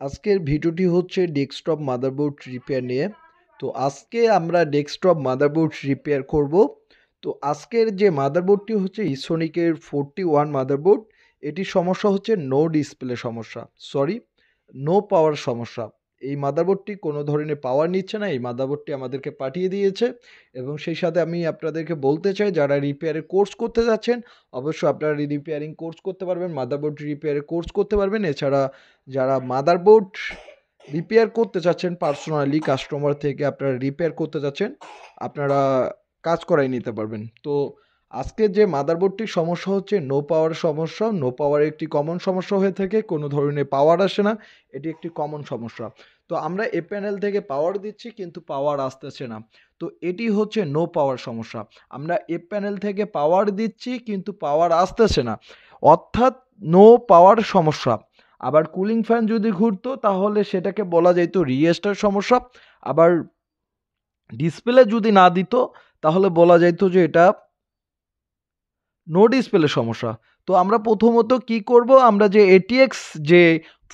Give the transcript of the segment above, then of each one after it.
আজকের ভিডিওটি হচ্ছে ডেস্কটপ মাদারবোর্ড রিপেয়ার নিয়ে। তো আজকে আমরা ডেস্কটপ মাদারবোর্ড রিপেয়ার করব। তো আজকের যে মাদারবোর্ডটি হচ্ছে ইসোনিকের 41 মাদারবোর্ড। এটির সমস্যা হচ্ছে নো ডিসপ্লে সমস্যা, সরি নো পাওয়ার সমস্যা। এই মাদারবোর্ডটি কোনো ধরনের পাওয়ার নিচ্ছে না। এই মাদারবোর্ডটি আমাদেরকে পাঠিয়ে দিয়েছে এবং সেই সাথে আমি আপনাদেরকে বলতে চাই, যারা রিপেয়ারের কোর্স করতে যাচ্ছেন অবশ্যই আপনারা রিপেয়ারিং কোর্স করতে পারবেন, মাদারবোর্ড রিপেয়ারের কোর্স করতে পারবেন। এছাড়া যারা মাদারবোর্ড রিপেয়ার করতে চাচ্ছেন পার্সোনালি কাস্টমার থেকে আপনারা রিপেয়ার করতে যাচ্ছেন, আপনারা কাজ করাই নিতে পারবেন। তো আজকে যে মাদারবোর্ডটির সমস্যা হচ্ছে নো পাওয়ার সমস্যা। নো পাওয়ার একটি কমন সমস্যা হয়ে থাকে, কোনো ধরনের পাওয়ার আসে না, এটি একটি কমন সমস্যা। তো আমরা এ প্যানেল থেকে পাওয়ার দিচ্ছি কিন্তু পাওয়ার আসতেছে না, তো এটি হচ্ছে নো পাওয়ার সমস্যা। আমরা এ প্যানেল থেকে পাওয়ার দিচ্ছি কিন্তু পাওয়ার আসতেছে না, অর্থাৎ নো পাওয়ার সমস্যা। আবার কুলিং ফ্যান যদি ঘুরতো তাহলে সেটাকে বলা যেত রিস্টার সমস্যা। আবার ডিসপ্লে যদি না দিত তাহলে বলা যেত যে এটা নো ডিসপ্লে সমস্যা। তো আমরা প্রথমত কি করব, আমরা যে এটিএক্স যে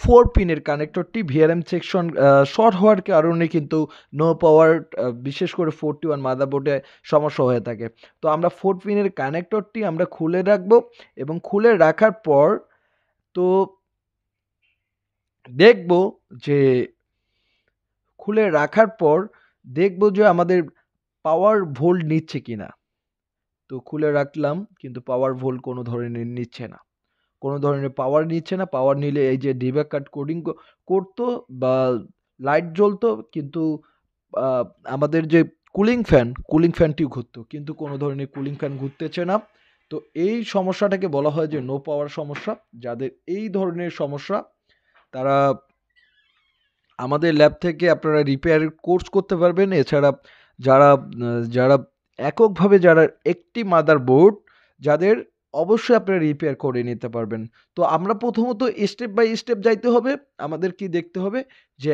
4 পিনের কানেক্টরটি ভিআরএম সেকশন শর্ট হওয়ার কারণে কিন্তু নো পাওয়ার বিশেষ করে 41 মাদারবোর্ডে সমস্যা হয়ে থাকে। তো আমরা 4 পিনের কানেক্টরটি আমরা খুলে রাখবো এবং খুলে রাখার পর তো দেখব যে খুলে রাখার পর দেখব যে আমাদের পাওয়ার ভোল্ট নিচ্ছে কিনা। তো খুলে রাখলাম কিন্তু পাওয়ার ভোল্ট কোনো ধরনের নিচ্ছে না, কোনো ধরনের পাওয়ার নিচ্ছে না। পাওয়ার নিলে এই যে ডিব্যাগ কাট কোডিং করতো বা লাইট জ্বলতো, কিন্তু আহ, আমাদের যে কুলিং ফ্যানটি ঘুরতো কিন্তু কোনো ধরনের কুলিং ফ্যান ঘুরতেছে না। তো এই সমস্যাটাকে বলা হয় যে নো পাওয়ার সমস্যা। যাদের এই ধরনের সমস্যা তারা আমাদের ল্যাব থেকে আপনারা রিপেয়ার কোর্স করতে পারবেন। এছাড়া যারা যারা এককভাবে যারা একটি মাদারবোর্ড যাদের অবশ্যই আপনারা রিপেয়ার করে নিতে পারবেন। তো আমরা প্রথমত স্টেপ বাই স্টেপ যাইতে হবে। আমাদের কি দেখতে হবে যে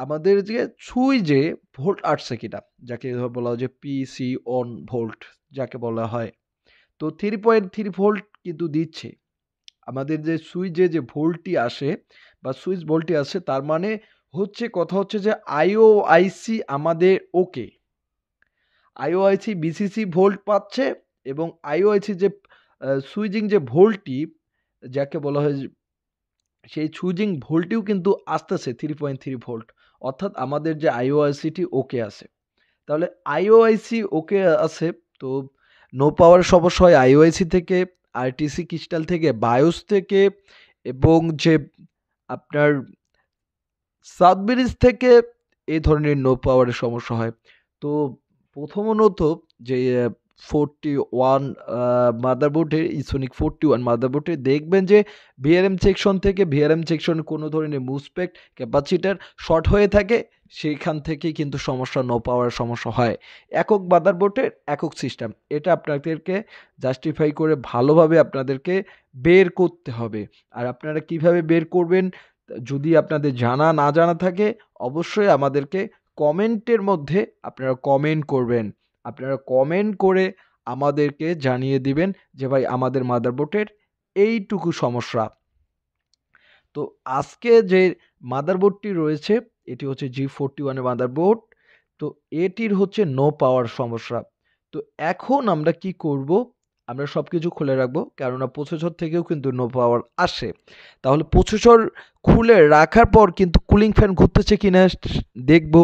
আমাদের যে সুইচে ভোল্ট আসছে কিনা, যাকে বলা হয় যে পিসি অন ভোল্ট যাকে বলা হয়। তো 3.3 ভোল্ট কিন্তু দিচ্ছে আমাদের যে সুইচে যে ভোল্টটি আসে বা সুইচ ভোল্টটি আসে, তার মানে হচ্ছে কথা হচ্ছে যে আইওআইসি আমাদের ওকে, আইওআইসি বিসিসি ভোল্ট পাচ্ছে এবং আইওআইসি যে সুইচিং যে ভোল্টটি যাকে বলা হয় সেই সুইচিং ভোল্টটিও কিন্তু আসতেছে 3.3 ভোল্ট, অর্থাৎ আমাদের যে আইওআইসিটি ওকে আছে। তাহলে আইওআইসি ওকে আছে। তো নো পাওয়ার সমস্যা হয় আইওআইসি থেকে, আরটিসি ক্রিস্টাল থেকে, বায়োস থেকে এবং যে আপনার সাবব্রিজ থেকে এই ধরনের নো পাওয়ারের সমস্যা হয়। তো প্রথমত যে 41 মাদারবোর্ডের ইসোনিক 41 মাদারবোর্ডে দেখবেন যে ভিআরএম সেকশন থেকে ভিআরএম সেকশনে কোনো ধরনের মুসপেক্ট ক্যাপাসিটার শর্ট হয়ে থাকে, সেইখান থেকেই কিন্তু সমস্যা নো পাওয়ার সমস্যা হয়। একক মাদারবোর্ডের একক সিস্টেম, এটা আপনাদেরকে জাস্টিফাই করে ভালোভাবে আপনাদেরকে বের করতে হবে। আর আপনারা কিভাবে বের করবেন যদি আপনাদের জানা না জানা থাকে অবশ্যই আমাদেরকে কমেন্টের মধ্যে আপনারা কমেন্ট করবেন। আপনারা কমেন্ট করে আমাদেরকে জানিয়ে দিবেন যে ভাই আমাদের মাদারবোর্ডের এইটুকু সমস্যা। তো আজকে যে মাদারবোর্ডটি রয়েছে এটি হচ্ছে G41 এর মাদারবোর্ড। তো এটির হচ্ছে নো পাওয়ার সমস্যা। তো এখন আমরা কি করব, আমরা সব কিছু খুলে রাখবো, কেননা প্রসেসর থেকেও কিন্তু নো পাওয়ার আসে। তাহলে প্রসেসর খুলে রাখার পর কিন্তু কুলিং ফ্যান ঘুরতেছে কিনা দেখব।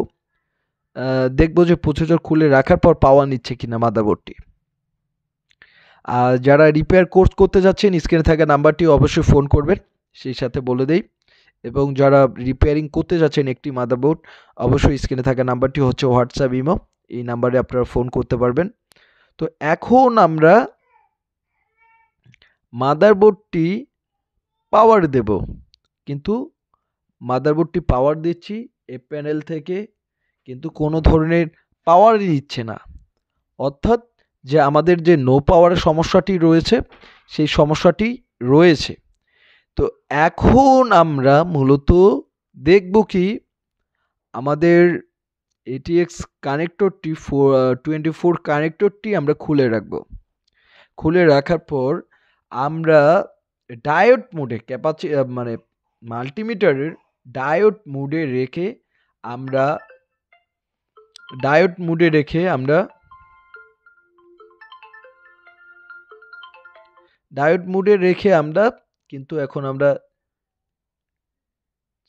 দেখব যে প্রসেসর খুলে রাখার পর পাওয়ার নিচ্ছে কিনা মাদারবোর্ডটি। আর যারা রিপেয়ার কোর্স করতে যাচ্ছেন স্ক্রিনে থাকা নাম্বারটি অবশ্যই ফোন করবেন, সেই সাথে বলে দেই। এবং যারা রিপেয়ারিং করতে যাচ্ছেন একটি মাদারবোর্ড অবশ্যই স্ক্রিনে থাকা নাম্বারটি হচ্ছে হোয়াটসঅ্যাপ ইমো, এই নাম্বারে আপনারা ফোন করতে পারবেন। তো এখন আমরা মাদারবোর্ডটি পাওয়ার দেব, কিন্তু মাদারবোর্ডটি পাওয়ার দিচ্ছি এ প্যানেল থেকে কিন্তু কোনো ধরনের পাওয়ারই দিচ্ছে না, অর্থাৎ যে আমাদের যে নো পাওয়ারের সমস্যাটি রয়েছে সেই সমস্যাটি রয়েছে। তো এখন আমরা মূলত দেখব কি আমাদের এটিএক্স কানেক্টরটি 24 কানেক্টরটি আমরা খুলে রাখব। খুলে রাখার পর আমরা ডায়োড মোডে মানে মাল্টিমিটারের ডায়োড মোডে রেখে আমরা ডায়োড মোডে রেখে আমরা কিন্তু এখন আমরা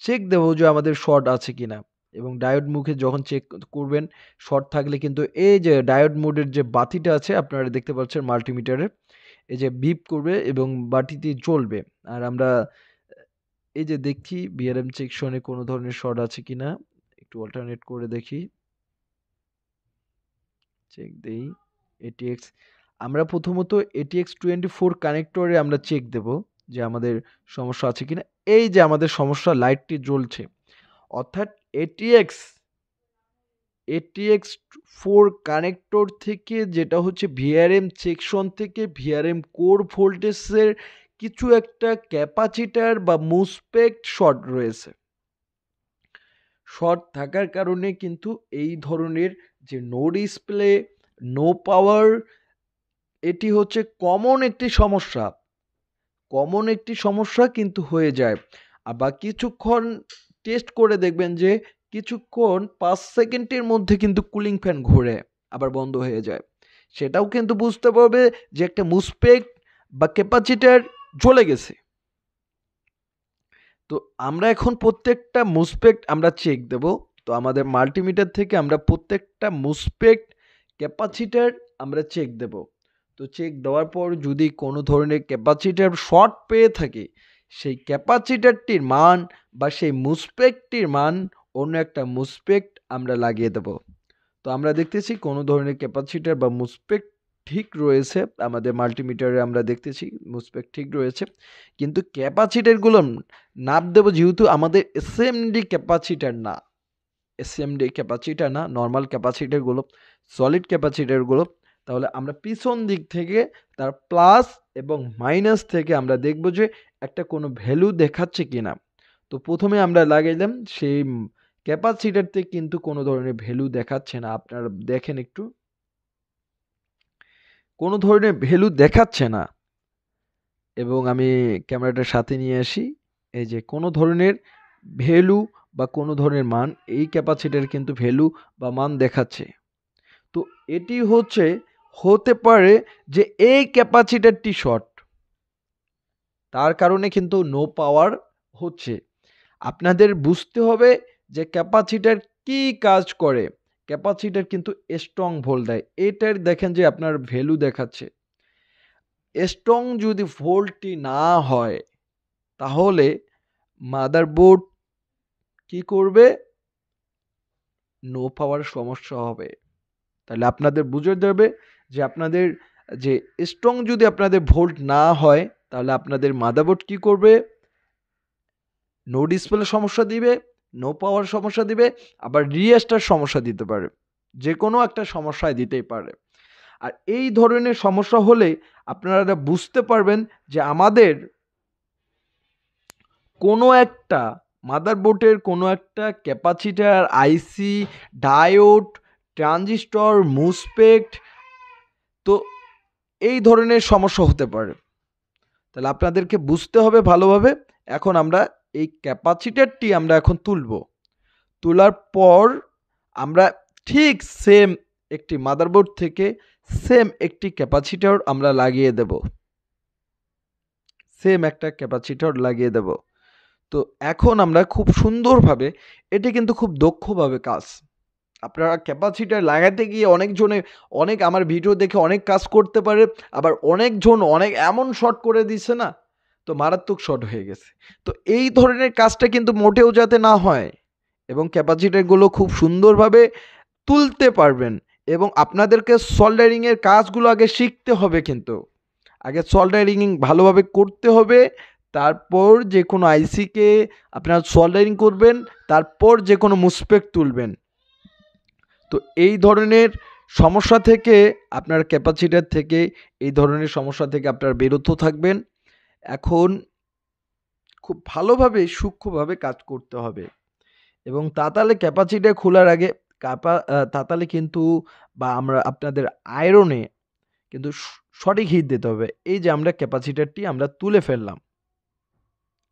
চেক দেবো যে আমাদের শর্ট আছে কিনা, এবং ডায়োড মুখে যখন চেক করবেন শর্ট থাকলে কিন্তু এই যে ডায়োড মোডের যে বাতিটা আছে আপনারা দেখতে পাচ্ছেন মাল্টিমিটারে, এই যে বিপ করবে এবং বাতিটি জ্বলবে। আর আমরা এই যে দেখি বিআরএম সেকশনে কোনো ধরনের শর্ট আছে কিনা, একটু অল্টারনেট করে দেখি, চেক দেই। এটিএক্স আমরা প্রথমত এটিএক্স 24 কানেক্টরে আমরা চেক দেব যে আমাদের সমস্যা আছে কিনা। এই যে আমাদের সমস্যা, লাইটটি জ্বলছে, অর্থাৎ এটিএক্স 4 কানেক্টর থেকে, যেটা হচ্ছে ভিআরএম সেকশন থেকে ভিআরএম কোর ভোল্টেজের কিছু একটা ক্যাপাসিটার বা মোসফেট শর্ট রয়েছে। শর্ট থাকার কারণে কিন্তু এই ধরনের যে নো ডিসপ্লে, নো পাওয়ার, এটি হচ্ছে কমন একটি সমস্যা কিন্তু হয়ে যায়। আবার কিছুক্ষণ টেস্ট করে দেখবেন যে কিছুক্ষণ 5 সেকেন্ডের মধ্যে কিন্তু কুলিং ফ্যান ঘুরে আবার বন্ধ হয়ে যায়। সেটাও কিন্তু বুঝতে পারবে যে একটা মোসফেট বা ক্যাপাসিটার জ্বলে গেছে। তো আমরা এখন প্রত্যেকটা মোসফেট আমরা চেক দেব। তো আমাদের মাল্টিমিটার থেকে আমরা প্রত্যেকটা মোসফেট ক্যাপাসিটার আমরা চেক দেব। তো চেক দেওয়ার পর যদি কোনো ধরনের ক্যাপাসিটার শর্ট পেয়ে থাকি, সেই ক্যাপাসিটারটির মান বা সেই মোসফেটটির মান অন্য একটা মোসফেট আমরা লাগিয়ে দেব। তো আমরা দেখতেছি কোনো ধরনের ক্যাপাসিটার বা মোসফেট ঠিক রয়েছে, আমাদের মাল্টিমিটারে আমরা দেখতেছি মোসফেট ঠিক রয়েছে, কিন্তু ক্যাপাসিটারগুলো নাপ দেব যেহেতু আমাদের এসএমডি ক্যাপাসিটার না, নর্মাল ক্যাপাসিটারগুলো, সলিড ক্যাপাসিটারগুলো। তাহলে আমরা পিছন দিক থেকে তার প্লাস এবং মাইনাস থেকে আমরা দেখব যে একটা কোনো ভ্যালু দেখাচ্ছে কিনা। তো প্রথমে আমরা লাগাইলাম, সেই ক্যাপাসিটারতে কিন্তু কোনো ধরনের ভ্যালু দেখাচ্ছে না। আপনারা দেখেন একটু, কোনো ধরনের ভ্যালু দেখাচ্ছে না। এবং আমি ক্যামেরাটার সাথে নিয়ে আসি, এই যে কোনো ধরনের ভ্যালু বা কোনো ধরনের মান, এই ক্যাপাসিটার কিন্তু ভ্যালু বা মান দেখাচ্ছে। তো এটি হতে পারে যে এই ক্যাপাসিটারটি শর্ট, তার কারণে কিন্তু নো পাওয়ার হচ্ছে। আপনাদের বুঝতে হবে যে ক্যাপাসিটার কি কাজ করে। ক্যাপাসিটার কিন্তু স্ট্রং ভোল্ট দেয়, এটার দেখেন যে আপনার ভ্যালু দেখাচ্ছে। স্ট্রং যদি ভোল্টটি না হয় তাহলে মাদারবোর্ড কি করবে, নো পাওয়ার সমস্যা হবে। তাহলে আপনাদের বুঝে যাবে যে আপনাদের যে স্ট্রং যদি আপনাদের ভোল্ট না হয় তাহলে আপনাদের মাদারবোর্ড কি করবে, নো ডিসপ্লে সমস্যা দিবে, নো পাওয়ার সমস্যা দিবে, আবার রিস্টার সমস্যা দিতে পারে, যে কোনো একটা সমস্যায় দিতেই পারে। আর এই ধরনের সমস্যা হলে আপনারা বুঝতে পারবেন যে আমাদের কোনো একটা মাদারবোর্ডের কোনো একটা ক্যাপাসিটার, আইসি, ডায়োড, ট্রানজিস্টর, মোসফেট, তো এই ধরনের সমস্যা হতে পারে। তাহলে আপনাদেরকে বুঝতে হবে ভালোভাবে। এখন আমরা এই ক্যাপাসিটারটি আমরা এখন তোলার পর আমরা ঠিক সেম একটি মাদারবোর্ড থেকে সেম একটি ক্যাপাসিটার আমরা লাগিয়ে দেব, তো এখন আমরা খুব সুন্দরভাবে, এটি কিন্তু খুব দক্ষভাবে কাজ। আপনারা ক্যাপাসিটার লাগাতে গিয়ে অনেক আমার ভিডিও দেখে অনেক কাজ করতে পারে, আবার অনেকজন এমন শর্ট করে দিচ্ছে না, তো মারাত্মক শর্ট হয়ে গেছে। তো এই ধরনের কাজটা কিন্তু মোটেও যাতে না হয়, এবং ক্যাপাসিটারগুলো খুব সুন্দরভাবে তুলতে পারবেন। এবং আপনাদেরকে সল্ডারিংয়ের কাজগুলো আগে শিখতে হবে, কিন্তু আগে সল্ডারিং ভালোভাবে করতে হবে, তারপর যে কোনো আইসিকে আপনারা সল্ডারিং করবেন, তারপর যে কোনো মোসফেট তুলবেন। তো এই ধরনের সমস্যা থেকে আপনার ক্যাপাসিটার থেকে এই ধরনের সমস্যা থেকে আপনারা বিরত থাকবেন। এখন খুব ভালোভাবে সূক্ষ্মভাবে কাজ করতে হবে, এবং তাতালে ক্যাপাসিটার খোলার আগে তাতালে কিন্তু বা আমরা আপনাদের আয়রনে কিন্তু সঠিক হিট দিতে হবে। এই যে আমরা ক্যাপাসিটারটি আমরা তুলে ফেললাম,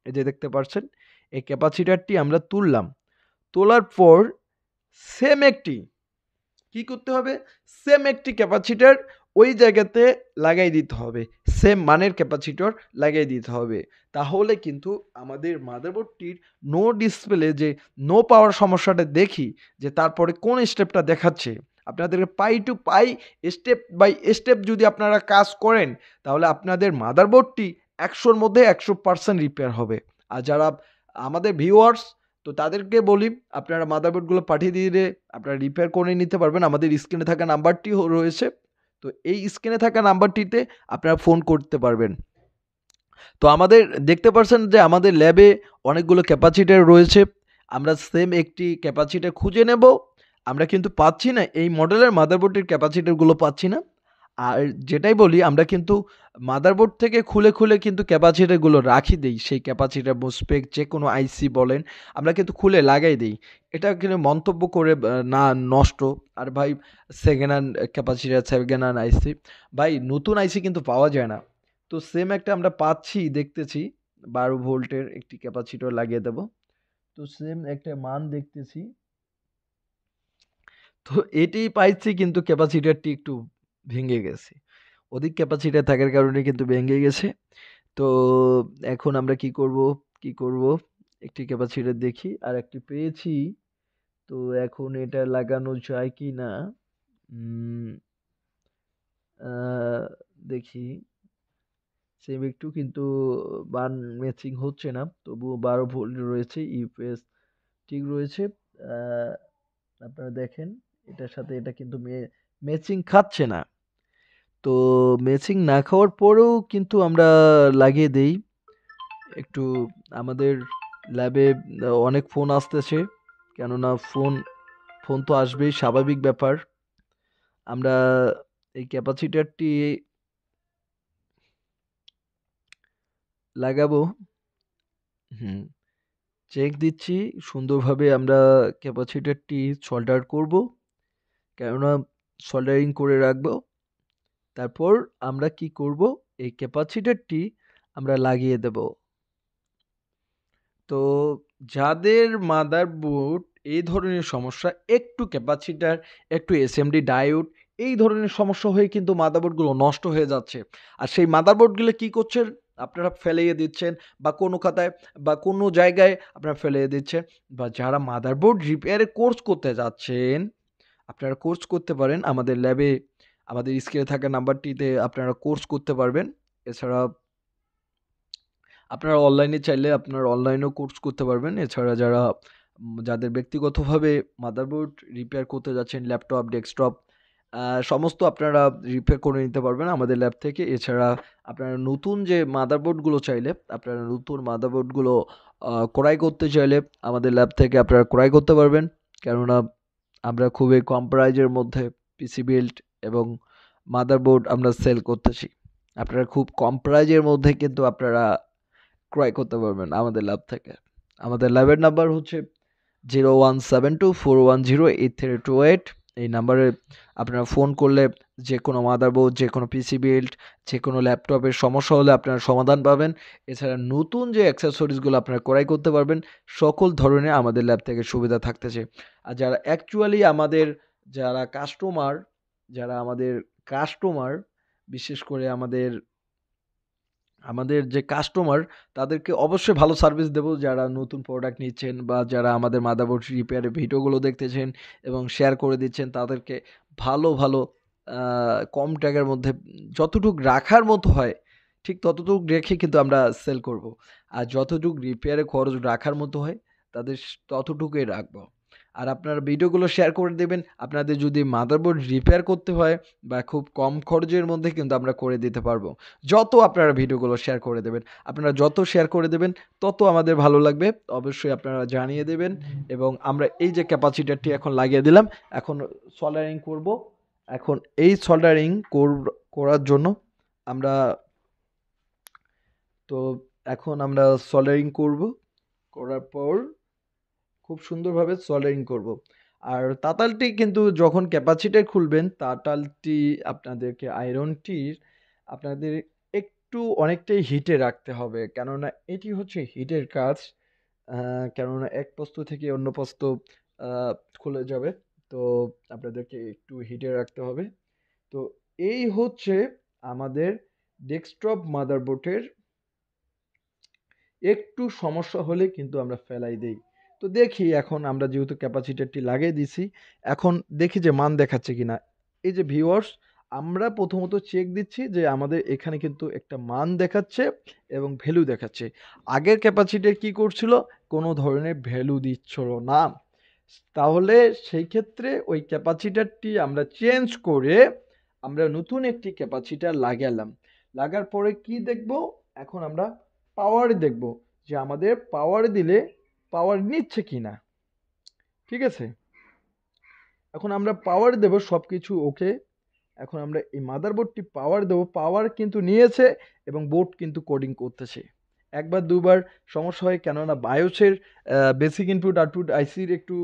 এই যে দেখতে পাচ্ছেন এই ক্যাপাসিটরটি আমরা তুললাম। তোলার পর সেম একটি কি করতে হবে? সেম একটি ক্যাপাসিটর ওই জায়গাতে লাগাই দিতে হবে। সেম মানের ক্যাপাসিটর লাগাই দিতে হবে। তাহলে কিন্তু আমাদের মাদারবোর্ডটির নো ডিসপ্লে যে নো পাওয়ার সমস্যাটা দেখি যে তারপরে কোন স্টেপটা দেখাচ্ছে। আপনাদেরকে পাই টু পাই স্টেপ বাই স্টেপ যদি আপনারা কাজ করেন তাহলে আপনাদের মাদারবোর্ডটি ১০০ র মধ্যে ১০০% রিপেয়ার হবে। আর যারা আমাদের ভিউয়ার্স তো তাদেরকে বলি আপনারা মাদারবোর্ডগুলো পাঠিয়ে দিলে আপনারা রিপেয়ার করে নিতে পারবেন। আমাদের স্ক্রিনে থাকা নাম্বারটি রয়েছে। তো এই স্ক্রিনে থাকা নাম্বারটিতে আপনারা ফোন করতে পারবেন। তো আমাদের দেখতে পাচ্ছেন যে আমাদের ল্যাবে অনেকগুলো ক্যাপাসিটর রয়েছে। আমরা সেম একটি ক্যাপাসিটর খুঁজে নেব। আমরা কিন্তু পাচ্ছি না এই মডেলের মাদারবোর্ডের ক্যাপাসিটরগুলো পাচ্ছি না। আর যেটাই বলি আমরা কিন্তু মাদারবোর্ড থেকে খুলে কিন্তু ক্যাপাসিটরগুলো রাখি দেই। সেই ক্যাপাসিটর মোসফেট যেকোনো আইসি বলেন আমরা কিন্তু খুলে লাগাই দেই। এটা কিন্তু মন্তব্য করে না নষ্ট। আর ভাই second hand capacitor, second hand IC ভাই নতুন আইসি কিন্তু পাওয়া যায় না। তো সেম একটা আমরা পাচ্ছি দেখতেছি ১২ ভোল্টের একটি ক্যাপাসিটর লাগিয়ে দেব। তো সেম একটা মান দেখতেছি। তো এটি পাইছি কিন্তু ক্যাপাসিটরটি একটু ভেঙে গেছে। অধিক ক্যাপাসিটর থাকার কারণে কিন্তু ভেঙে গেছে। তো এখন আমরা কি করব? একটি ক্যাপাসিটর দেখি আরেকটি পেয়েছি। তো এখন এটা লাগানো যায় কিনা? উম আ দেখি। সেম একটু কিন্তু মান ম্যাচিং হচ্ছে না। তবুও ১২ ভোল্ট রয়েছে, ইউপিএস ঠিক রয়েছে। আ আপনারা দেখেন এটার সাথে এটা কিন্তু ম্যাচিং খাচ্ছে না। তো ম্যাচিং না খাওয়ার পরেও কিন্তু আমরা লাগিয়ে দেই। একটু আমাদের ল্যাবে অনেক ফোন আসতেছে। কেননা ফোন তো আসবেই স্বাভাবিক ব্যাপার। আমরা এই ক্যাপাসিটরটি লাগাবো। হুম, চেক দিচ্ছি। সুন্দরভাবে আমরা ক্যাপাসিটরটি সোল্ডার করব। কেননা সোল্ডারিং করে রাখবো। তারপর আমরা কি করব? এই ক্যাপাসিটরটি আমরা লাগিয়ে দেব। তো যাদের মাদারবোর্ড এই ধরনের সমস্যা একটু ক্যাপাসিটর, একটু এসএমডি ডায়োড এই ধরনের সমস্যা হয়ে কিন্তু মাদারবোর্ডগুলো নষ্ট হয়ে যাচ্ছে। আর সেই মাদারবোর্ডগুলো কি করছেন? আপনারা ফেলিয়ে দিচ্ছেন বা কোনো খাতায় বা কোনো জায়গায় আপনারা ফেলিয়ে দিচ্ছেন। বা যারা মাদারবোর্ড রিপেয়ারের কোর্স করতে যাচ্ছেন, আপনারা কোর্স করতে পারেন আমাদের ল্যাবে। আমাদের স্ক্রিনে থাকা নাম্বারটিতে আপনারা কোর্স করতে পারবেন। এছাড়া আপনারা অনলাইনে চাইলে আপনারা অনলাইনেও কোর্স করতে পারবেন। এছাড়া যাদের ব্যক্তিগতভাবে মাদারবোর্ড রিপেয়ার করতে যাচ্ছেন, ল্যাপটপ, ডেস্কটপ সমস্ত আপনারা রিপেয়ার করে নিতে পারবেন আমাদের ল্যাব থেকে। এছাড়া আপনারা নতুন যে মাদারবোর্ডগুলো চাইলে, আপনারা নতুন মাদারবোর্ডগুলো ক্রয় করতে চাইলে আমাদের ল্যাব থেকে আপনারা ক্রয় করতে পারবেন। কেননা আমরা খুবই কম প্রাইজের মধ্যে পিসি বিল্ড এবং মাদারবোর্ড আমরা সেল করতেছি। আপনারা খুব কম প্রাইজের মধ্যে কিন্তু আপনারা ক্রয় করতে পারবেন আমাদের ল্যাব থেকে। আমাদের ল্যাবের নাম্বার হচ্ছে 0172410838। এই নাম্বারে আপনারা ফোন করলে যেকোনো মাদারবোর্ড, যেকোনো পিসি বিল্ড, যেকোনো ল্যাপটপের সমস্যা হলে আপনারা সমাধান পাবেন। এছাড়া নতুন যে অ্যাক্সেসরিজগুলো আপনারা ক্রয় করতে পারবেন, সকল ধরনের আমাদের ল্যাব থেকে সুবিধা থাকতেছে। আর যারা অ্যাকচুয়ালি যারা আমাদের কাস্টমার, বিশেষ করে আমাদের যে কাস্টমার তাদেরকে অবশ্যই ভালো সার্ভিস দেব। যারা নতুন প্রোডাক্ট নিচ্ছেন বা যারা আমাদের মাদারবোর্ড রিপেয়ারের ভিডিওগুলো দেখতেছেন এবং শেয়ার করে দিচ্ছেন তাদেরকে ভালো কম টাকার মধ্যে যতটুক রাখার মতো হয় ঠিক ততটুক রেখে কিন্তু আমরা সেল করব। আর যতটুক রিপেয়ারে খরচ রাখার মতো হয় তাদের ততটুকুই রাখবো। আর আপনারা ভিডিওগুলো শেয়ার করে দেবেন। আপনাদের যদি মাদারবোর্ড রিপেয়ার করতে হয় বা খুব কম খরচের মধ্যে কিন্তু আমরা করে দিতে পারবো। যত আপনারা ভিডিওগুলো শেয়ার করে দেবেন, আপনারা যত শেয়ার করে দেবেন তত আমাদের ভালো লাগবে। অবশ্যই আপনারা জানিয়ে দেবেন এবং আমরা এই যে ক্যাপাসিটরটি এখন লাগিয়ে দিলাম, এখন সোল্ডারিং করব। এখন এই সোল্ডারিং করার জন্য আমরা তো এখন আমরা সোল্ডারিং করব। করার পর খুব সুন্দরভাবে সোল্ডারিং করব। আর তাতালটি কিন্তু যখন ক্যাপাসিটর খুলবেন, তাতালটি আয়রনটির আপনাদের একটু অনেকটাই হিটে রাখতে হবে। কেননা এটি হচ্ছে হিটের কাজ। কেননা এক প্রস্থ থেকে অন্য প্রস্থ খুলে যাবে। তো আপনাদেরকে একটু হিটে রাখতে হবে। তো এই হচ্ছে আমাদের ডেস্কটপ মাদারবোর্ডের একটু সমস্যা হলে কিন্তু আমরা ফেলাই দেই। তো দেখি এখন আমরা যেহেতু ক্যাপাসিটরটি লাগিয়ে দিছি, এখন দেখি যে মান দেখাচ্ছে কিনা। এই যে ভিউয়ার্স, আমরা প্রথমত চেক দিচ্ছি যে আমাদের এখানে কিন্তু একটা মান দেখাচ্ছে এবং ভ্যালু দেখাচ্ছে। আগের ক্যাপাসিটর কি করছিল? কোনো ধরনের ভ্যালু দিচ্ছিল না। তাহলে সেই ক্ষেত্রে ওই ক্যাপাসিটরটি আমরা চেঞ্জ করে আমরা নতুন একটি ক্যাপাসিটর লাগালাম। লাগার পরে কি দেখব? এখন আমরা পাওয়ার দেখব যে আমাদের পাওয়ার দিলে পাওয়ার নিচ্ছে কিনা। ঠিক আছে? এখন আমরা পাওয়ার দেব, সবকিছু ওকে। এখন আমরা এই মাদারবোর্ডটি পাওয়ার দেব, পাওয়ার কিন্তু নিয়েছে এবং বোর্ড কিন্তু কোডিং করতেছে। একবার দুবার সমস্যা হয়, কেননা বায়োসের বেসিক ইনপুট আউটপুট আইসির একটু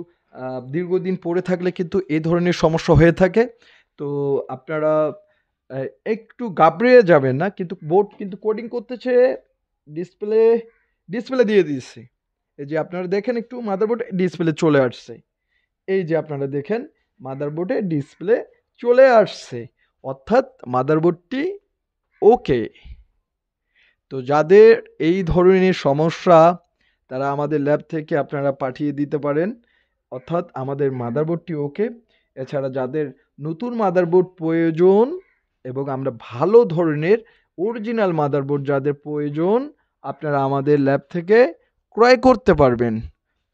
দীর্ঘদিন পড়ে থাকলে কিন্তু এই ধরনের সমস্যা হয়ে থাকে। তো আপনারা একটু ঘাবড়িয়ে যাবেন না, কিন্তু বোর্ড কিন্তু কোডিং করতেছে। ডিসপ্লে ডিসপ্লে দিয়ে দিয়েছে। এই যে আপনারা দেখেন একটু মাদারবোর্ডে ডিসপ্লে চলে আসছে। এই যে আপনারা দেখেন মাদারবোর্ডে ডিসপ্লে চলে আসছে, অর্থাৎ মাদারবোর্ডটি ওকে। তো যাদের এই ধরনের সমস্যা, তারা আমাদের ল্যাব থেকে আপনারা পাঠিয়ে দিতে পারেন, অর্থাৎ আমাদের মাদারবোর্ডটি ওকে। এছাড়া যাদের নতুন মাদারবোর্ড প্রয়োজন এবং আমরা ভালো ধরনের অরিজিনাল মাদারবোর্ড যাদের প্রয়োজন, আপনারা আমাদের ল্যাব থেকে ক্রয় করতে পারবেন।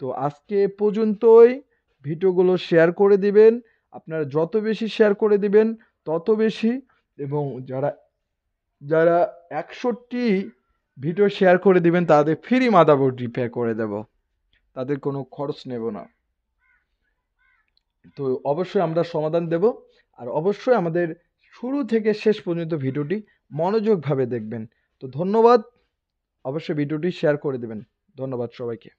তো আজকে এ পর্যন্তই। ভিডিওগুলো শেয়ার করে দিবেন। আপনারা যত বেশি শেয়ার করে দিবেন তত বেশি, এবং যারা যারা ১০০টি ভিডিও শেয়ার করে দিবেন তাদের ফ্রি মাদারবোর্ড রিপেয়ার করে দেব। তাদের কোনো খরচ নেব না। তো অবশ্যই আমরা সমাধান দেব। আর অবশ্যই আমাদের শুরু থেকে শেষ পর্যন্ত ভিডিওটি মনোযোগভাবে দেখবেন। তো ধন্যবাদ। অবশ্যই ভিডিওটি শেয়ার করে দেবেন। ধন্যবাদ সবাইকে।